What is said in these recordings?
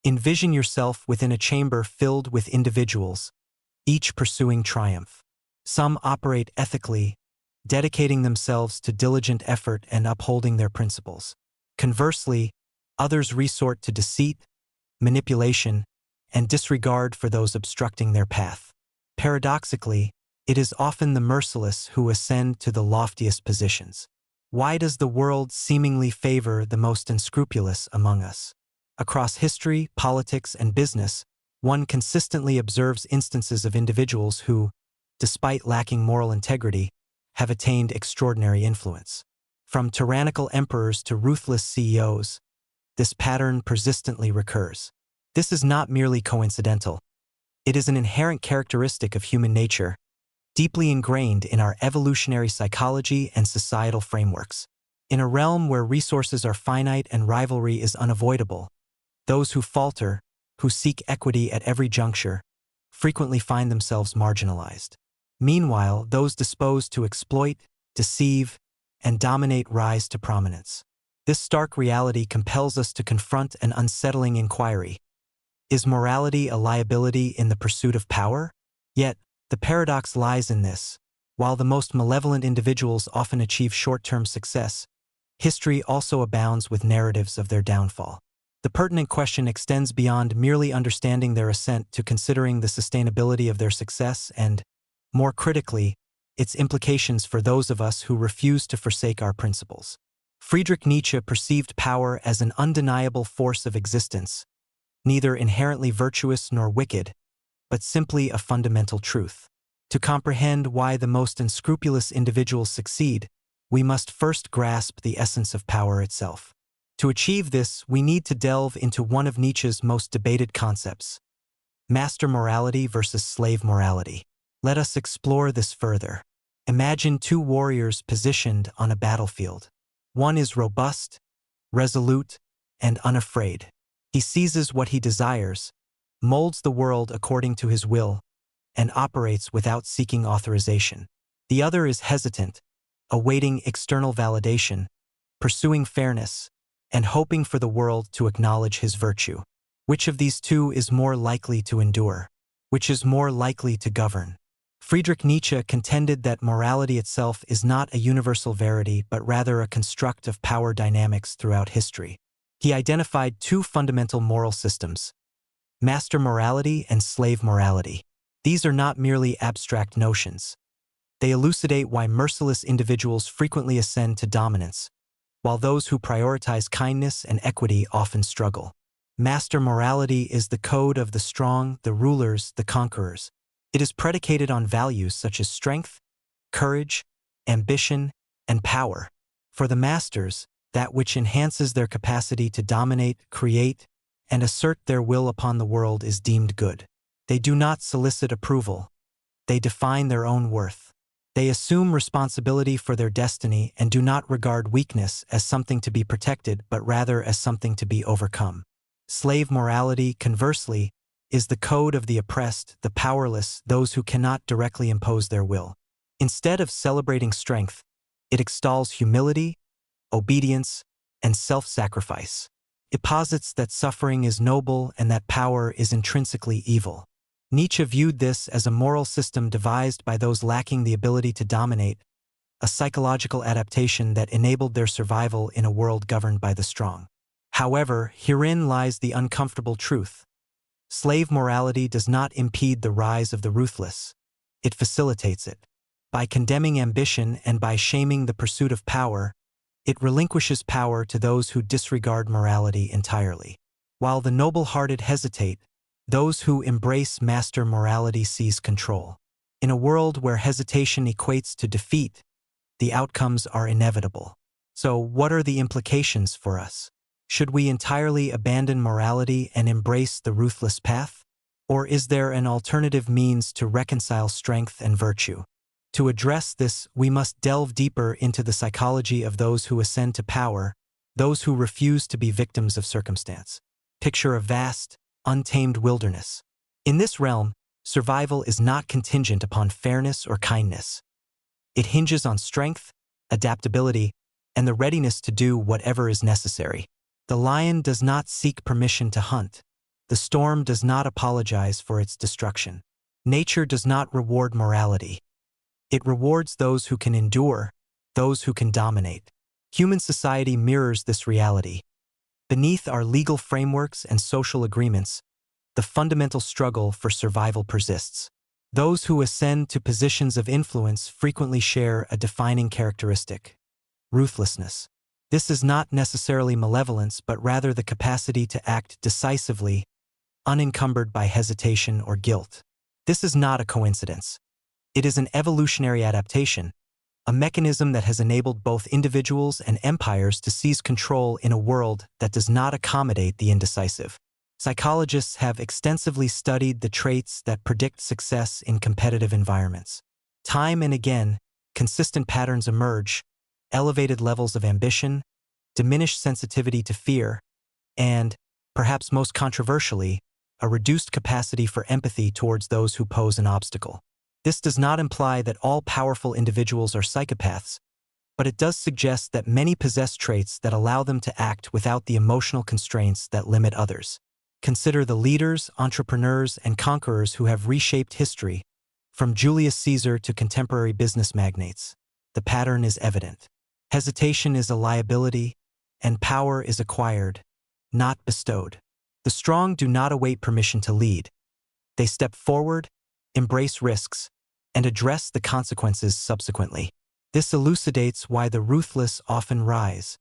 Envision yourself within a chamber filled with individuals, each pursuing triumph. Some operate ethically, dedicating themselves to diligent effort and upholding their principles. Conversely, others resort to deceit, manipulation, and disregard for those obstructing their path. Paradoxically, it is often the merciless who ascend to the loftiest positions. Why does the world seemingly favor the most unscrupulous among us? Across history, politics, and business, one consistently observes instances of individuals who, despite lacking moral integrity, have attained extraordinary influence. From tyrannical emperors to ruthless CEOs, this pattern persistently recurs. This is not merely coincidental. It is an inherent characteristic of human nature, deeply ingrained in our evolutionary psychology and societal frameworks. In a realm where resources are finite and rivalry is unavoidable, those who falter, who seek equity at every juncture, frequently find themselves marginalized. Meanwhile, those disposed to exploit, deceive, and dominate rise to prominence. This stark reality compels us to confront an unsettling inquiry. Is morality a liability in the pursuit of power? Yet, the paradox lies in this. While the most malevolent individuals often achieve short-term success, history also abounds with narratives of their downfall. The pertinent question extends beyond merely understanding their ascent to considering the sustainability of their success and, more critically, its implications for those of us who refuse to forsake our principles. Friedrich Nietzsche perceived power as an undeniable force of existence, neither inherently virtuous nor wicked, but simply a fundamental truth. To comprehend why the most unscrupulous individuals succeed, we must first grasp the essence of power itself. To achieve this, we need to delve into one of Nietzsche's most debated concepts: master morality versus slave morality. Let us explore this further. Imagine two warriors positioned on a battlefield. One is robust, resolute, and unafraid. He seizes what he desires, molds the world according to his will, and operates without seeking authorization. The other is hesitant, awaiting external validation, pursuing fairness, and hoping for the world to acknowledge his virtue. Which of these two is more likely to endure? Which is more likely to govern? Friedrich Nietzsche contended that morality itself is not a universal verity but rather a construct of power dynamics throughout history. He identified two fundamental moral systems: master morality and slave morality. These are not merely abstract notions. They elucidate why merciless individuals frequently ascend to dominance, while those who prioritize kindness and equity often struggle. Master morality is the code of the strong, the rulers, the conquerors. It is predicated on values such as strength, courage, ambition, and power. For the masters, that which enhances their capacity to dominate, create, and assert their will upon the world is deemed good. They do not solicit approval. They define their own worth. They assume responsibility for their destiny and do not regard weakness as something to be protected but rather as something to be overcome. Slave morality, conversely, is the code of the oppressed, the powerless, those who cannot directly impose their will. Instead of celebrating strength, it extols humility, obedience, and self-sacrifice. It posits that suffering is noble and that power is intrinsically evil. Nietzsche viewed this as a moral system devised by those lacking the ability to dominate, a psychological adaptation that enabled their survival in a world governed by the strong. However, herein lies the uncomfortable truth. Slave morality does not impede the rise of the ruthless. It facilitates it. By condemning ambition and by shaming the pursuit of power, it relinquishes power to those who disregard morality entirely. While the noble-hearted hesitate, those who embrace master morality seize control. In a world where hesitation equates to defeat, the outcomes are inevitable. So, what are the implications for us? Should we entirely abandon morality and embrace the ruthless path? Or is there an alternative means to reconcile strength and virtue? To address this, we must delve deeper into the psychology of those who ascend to power, those who refuse to be victims of circumstance. Picture a vast, untamed wilderness. In this realm, survival is not contingent upon fairness or kindness. It hinges on strength, adaptability, and the readiness to do whatever is necessary. The lion does not seek permission to hunt. The storm does not apologize for its destruction. Nature does not reward morality. It rewards those who can endure, those who can dominate. Human society mirrors this reality. Beneath our legal frameworks and social agreements, the fundamental struggle for survival persists. Those who ascend to positions of influence frequently share a defining characteristic: ruthlessness. This is not necessarily malevolence, but rather the capacity to act decisively, unencumbered by hesitation or guilt. This is not a coincidence. It is an evolutionary adaptation, a mechanism that has enabled both individuals and empires to seize control in a world that does not accommodate the indecisive. Psychologists have extensively studied the traits that predict success in competitive environments. Time and again, consistent patterns emerge: elevated levels of ambition, diminished sensitivity to fear, and, perhaps most controversially, a reduced capacity for empathy towards those who pose an obstacle. This does not imply that all powerful individuals are psychopaths, but it does suggest that many possess traits that allow them to act without the emotional constraints that limit others. Consider the leaders, entrepreneurs, and conquerors who have reshaped history, from Julius Caesar to contemporary business magnates. The pattern is evident. Hesitation is a liability, and power is acquired, not bestowed. The strong do not await permission to lead. They step forward, embrace risks, and address the consequences subsequently. This elucidates why the ruthless often rise,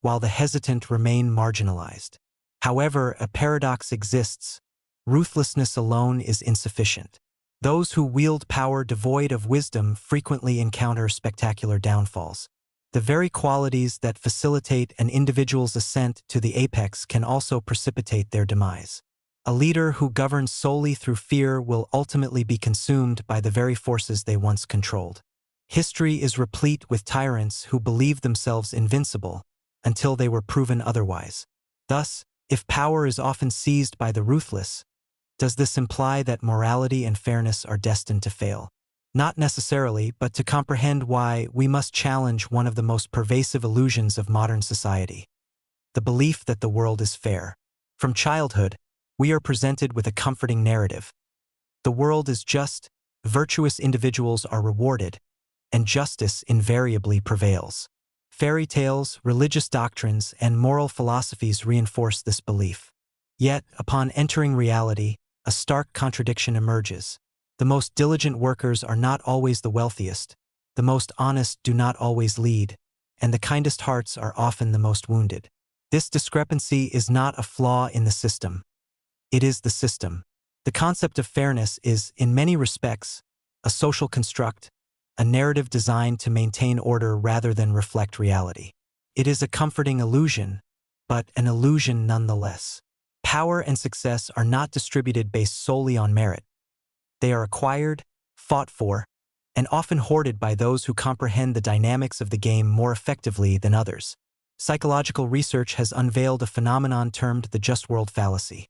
while the hesitant remain marginalized. However, a paradox exists: ruthlessness alone is insufficient. Those who wield power devoid of wisdom frequently encounter spectacular downfalls. The very qualities that facilitate an individual's ascent to the apex can also precipitate their demise. A leader who governs solely through fear will ultimately be consumed by the very forces they once controlled. History is replete with tyrants who believed themselves invincible until they were proven otherwise. Thus, if power is often seized by the ruthless, does this imply that morality and fairness are destined to fail? Not necessarily, but to comprehend why, we must challenge one of the most pervasive illusions of modern society: the belief that the world is fair. From childhood, we are presented with a comforting narrative. The world is just, virtuous individuals are rewarded, and justice invariably prevails. Fairy tales, religious doctrines, and moral philosophies reinforce this belief. Yet, upon entering reality, a stark contradiction emerges. The most diligent workers are not always the wealthiest, the most honest do not always lead, and the kindest hearts are often the most wounded. This discrepancy is not a flaw in the system. It is the system. The concept of fairness is, in many respects, a social construct, a narrative designed to maintain order rather than reflect reality. It is a comforting illusion, but an illusion nonetheless. Power and success are not distributed based solely on merit. They are acquired, fought for, and often hoarded by those who comprehend the dynamics of the game more effectively than others. Psychological research has unveiled a phenomenon termed the just world fallacy.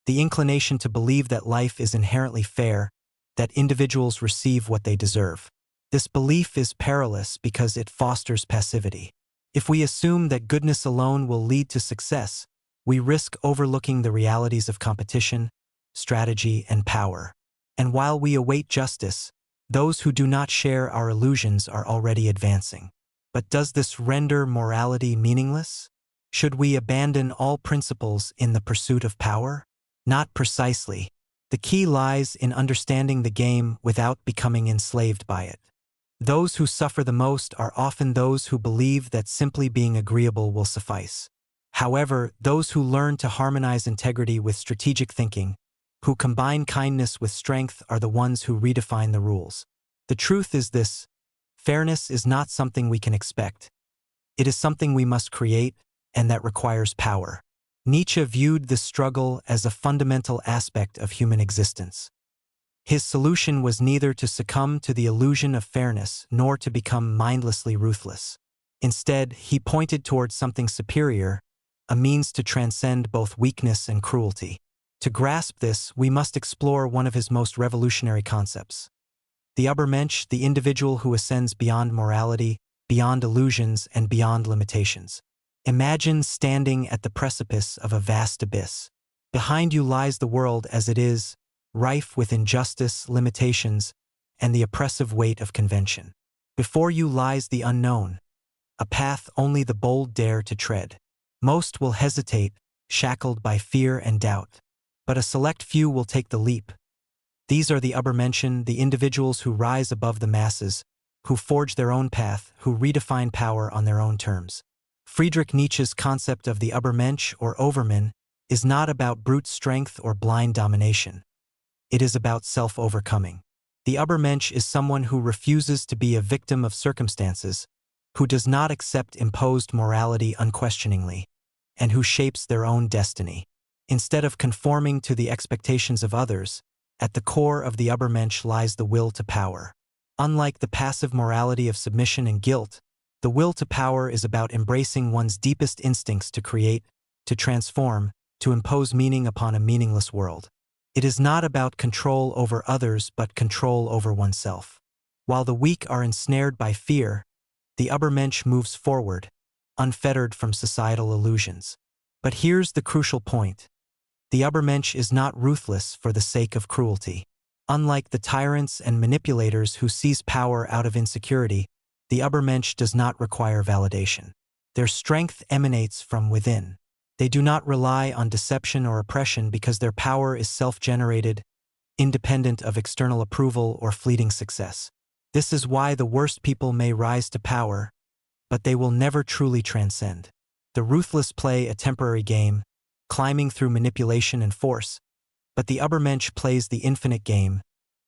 The inclination to believe that life is inherently fair, that individuals receive what they deserve. This belief is perilous because it fosters passivity. If we assume that goodness alone will lead to success, we risk overlooking the realities of competition, strategy, and power. And while we await justice, those who do not share our illusions are already advancing. But does this render morality meaningless? Should we abandon all principles in the pursuit of power? Not precisely. The key lies in understanding the game without becoming enslaved by it. Those who suffer the most are often those who believe that simply being agreeable will suffice. However, those who learn to harmonize integrity with strategic thinking, who combine kindness with strength, are the ones who redefine the rules. The truth is this: fairness is not something we can expect. It is something we must create, and that requires power. Nietzsche viewed this struggle as a fundamental aspect of human existence. His solution was neither to succumb to the illusion of fairness nor to become mindlessly ruthless. Instead, he pointed towards something superior, a means to transcend both weakness and cruelty. To grasp this, we must explore one of his most revolutionary concepts: the Übermensch, the individual who ascends beyond morality, beyond illusions, and beyond limitations. Imagine standing at the precipice of a vast abyss. Behind you lies the world as it is, rife with injustice, limitations, and the oppressive weight of convention. Before you lies the unknown, a path only the bold dare to tread. Most will hesitate, shackled by fear and doubt. But a select few will take the leap. These are the Übermenschen, the individuals who rise above the masses, who forge their own path, who redefine power on their own terms. Friedrich Nietzsche's concept of the Übermensch or Overman is not about brute strength or blind domination. It is about self-overcoming. The Übermensch is someone who refuses to be a victim of circumstances, who does not accept imposed morality unquestioningly, and who shapes their own destiny. Instead of conforming to the expectations of others, at the core of the Übermensch lies the will to power. Unlike the passive morality of submission and guilt, the will to power is about embracing one's deepest instincts to create, to transform, to impose meaning upon a meaningless world. It is not about control over others but control over oneself. While the weak are ensnared by fear, the Übermensch moves forward, unfettered from societal illusions. But here's the crucial point. The Übermensch is not ruthless for the sake of cruelty. Unlike the tyrants and manipulators who seize power out of insecurity, the Übermensch does not require validation. Their strength emanates from within. They do not rely on deception or oppression because their power is self-generated, independent of external approval or fleeting success. This is why the worst people may rise to power, but they will never truly transcend. The ruthless play a temporary game, climbing through manipulation and force, but the Übermensch plays the infinite game,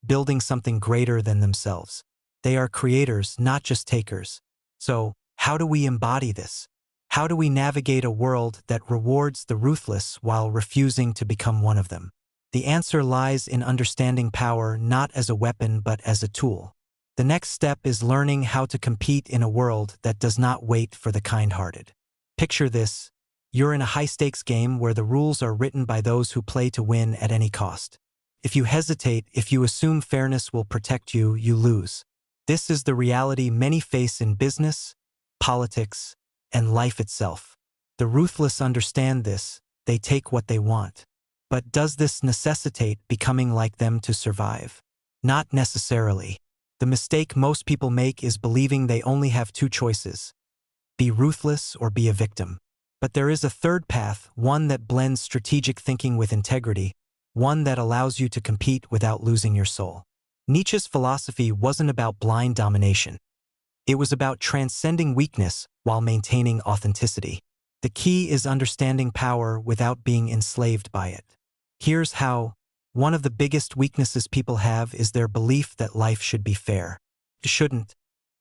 building something greater than themselves. They are creators, not just takers. So, how do we embody this? How do we navigate a world that rewards the ruthless while refusing to become one of them? The answer lies in understanding power not as a weapon but as a tool. The next step is learning how to compete in a world that does not wait for the kind-hearted. Picture this. You're in a high-stakes game where the rules are written by those who play to win at any cost. If you hesitate, if you assume fairness will protect you, you lose. This is the reality many face in business, politics, and life itself. The ruthless understand this, they take what they want. But does this necessitate becoming like them to survive? Not necessarily. The mistake most people make is believing they only have two choices: be ruthless or be a victim. But there is a third path, one that blends strategic thinking with integrity, one that allows you to compete without losing your soul. Nietzsche's philosophy wasn't about blind domination. It was about transcending weakness while maintaining authenticity. The key is understanding power without being enslaved by it. Here's how. One of the biggest weaknesses people have is their belief that life should be fair. It shouldn't.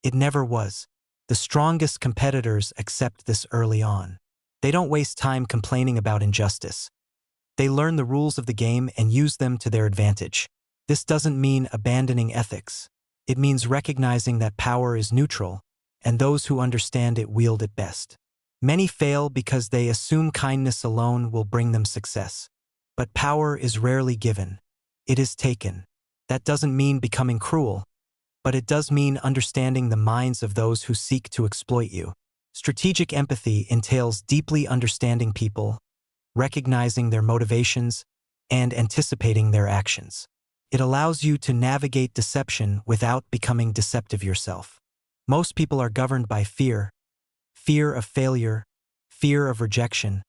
It never was. The strongest competitors accept this early on. They don't waste time complaining about injustice. They learn the rules of the game and use them to their advantage. This doesn't mean abandoning ethics. It means recognizing that power is neutral, and those who understand it wield it best. Many fail because they assume kindness alone will bring them success. But power is rarely given. It is taken. That doesn't mean becoming cruel, but it does mean understanding the minds of those who seek to exploit you. Strategic empathy entails deeply understanding people, recognizing their motivations, and anticipating their actions. It allows you to navigate deception without becoming deceptive yourself. Most people are governed by fear: fear of failure, fear of rejection,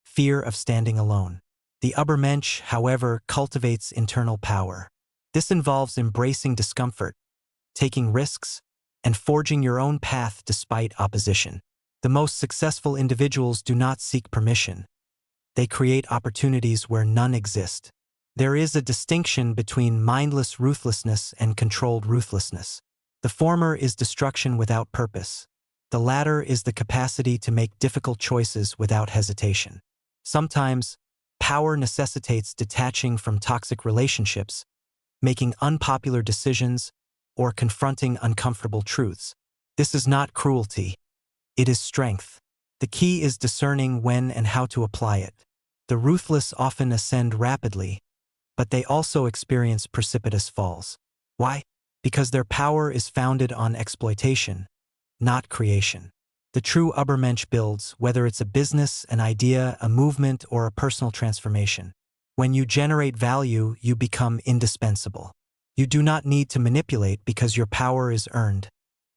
fear of standing alone. The Übermensch, however, cultivates internal power. This involves embracing discomfort, taking risks, and forging your own path despite opposition. The most successful individuals do not seek permission. They create opportunities where none exist. There is a distinction between mindless ruthlessness and controlled ruthlessness. The former is destruction without purpose. The latter is the capacity to make difficult choices without hesitation. Sometimes, power necessitates detaching from toxic relationships, making unpopular decisions, or confronting uncomfortable truths. This is not cruelty. It is strength. The key is discerning when and how to apply it. The ruthless often ascend rapidly, but they also experience precipitous falls. Why? Because their power is founded on exploitation, not creation. The true Übermensch builds, whether it's a business, an idea, a movement, or a personal transformation. When you generate value, you become indispensable. You do not need to manipulate because your power is earned,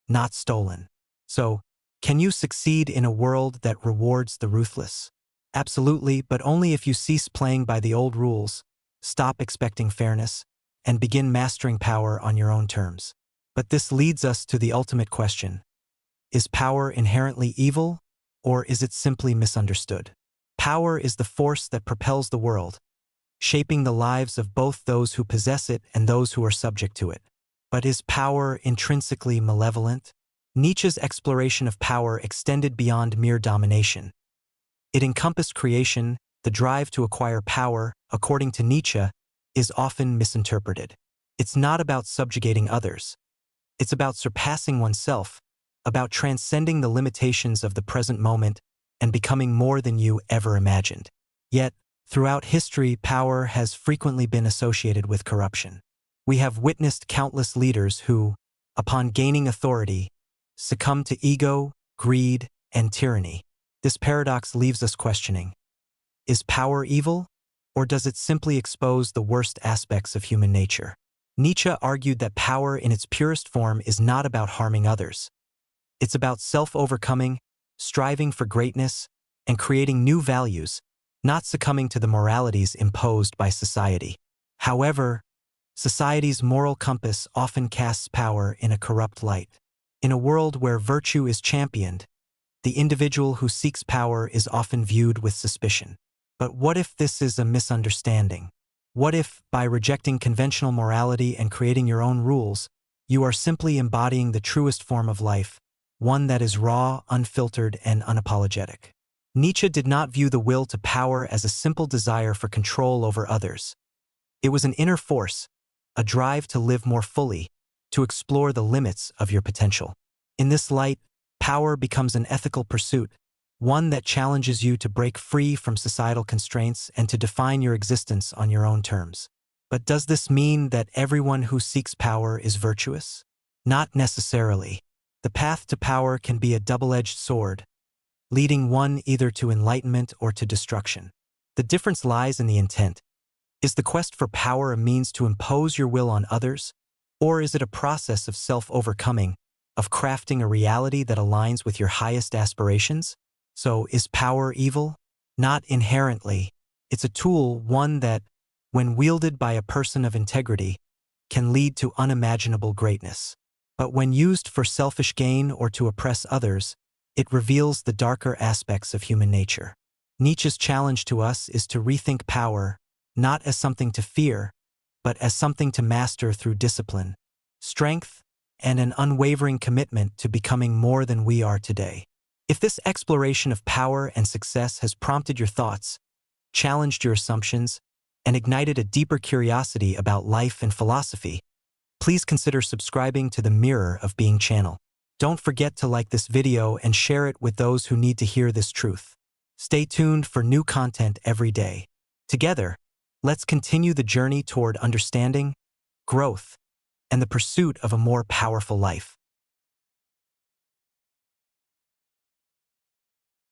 not stolen. So, can you succeed in a world that rewards the ruthless? Absolutely, but only if you cease playing by the old rules, stop expecting fairness, and begin mastering power on your own terms. But this leads us to the ultimate question. Is power inherently evil, or is it simply misunderstood? Power is the force that propels the world, shaping the lives of both those who possess it and those who are subject to it. But is power intrinsically malevolent? Nietzsche's exploration of power extended beyond mere domination. It encompassed creation. The drive to acquire power, according to Nietzsche, is often misinterpreted. It's not about subjugating others. It's about surpassing oneself, about transcending the limitations of the present moment and becoming more than you ever imagined. Yet, throughout history, power has frequently been associated with corruption. We have witnessed countless leaders who, upon gaining authority, succumb to ego, greed, and tyranny. This paradox leaves us questioning, is power evil, or does it simply expose the worst aspects of human nature? Nietzsche argued that power in its purest form is not about harming others. It's about self-overcoming, striving for greatness, and creating new values, not succumbing to the moralities imposed by society. However, society's moral compass often casts power in a corrupt light. In a world where virtue is championed, the individual who seeks power is often viewed with suspicion. But what if this is a misunderstanding? What if, by rejecting conventional morality and creating your own rules, you are simply embodying the truest form of life, one that is raw, unfiltered, and unapologetic? Nietzsche did not view the will to power as a simple desire for control over others. It was an inner force, a drive to live more fully, to explore the limits of your potential. In this light, power becomes an ethical pursuit, one that challenges you to break free from societal constraints and to define your existence on your own terms. But does this mean that everyone who seeks power is virtuous? Not necessarily. The path to power can be a double-edged sword, leading one either to enlightenment or to destruction. The difference lies in the intent. Is the quest for power a means to impose your will on others, or is it a process of self-overcoming, of crafting a reality that aligns with your highest aspirations? So, is power evil? Not inherently. It's a tool, one that, when wielded by a person of integrity, can lead to unimaginable greatness. But when used for selfish gain or to oppress others, it reveals the darker aspects of human nature. Nietzsche's challenge to us is to rethink power, not as something to fear, but as something to master through discipline, strength, and an unwavering commitment to becoming more than we are today. If this exploration of power and success has prompted your thoughts, challenged your assumptions, and ignited a deeper curiosity about life and philosophy, please consider subscribing to the Mirror of Being channel. Don't forget to like this video and share it with those who need to hear this truth. Stay tuned for new content every day. Together, let's continue the journey toward understanding, growth, and the pursuit of a more powerful life.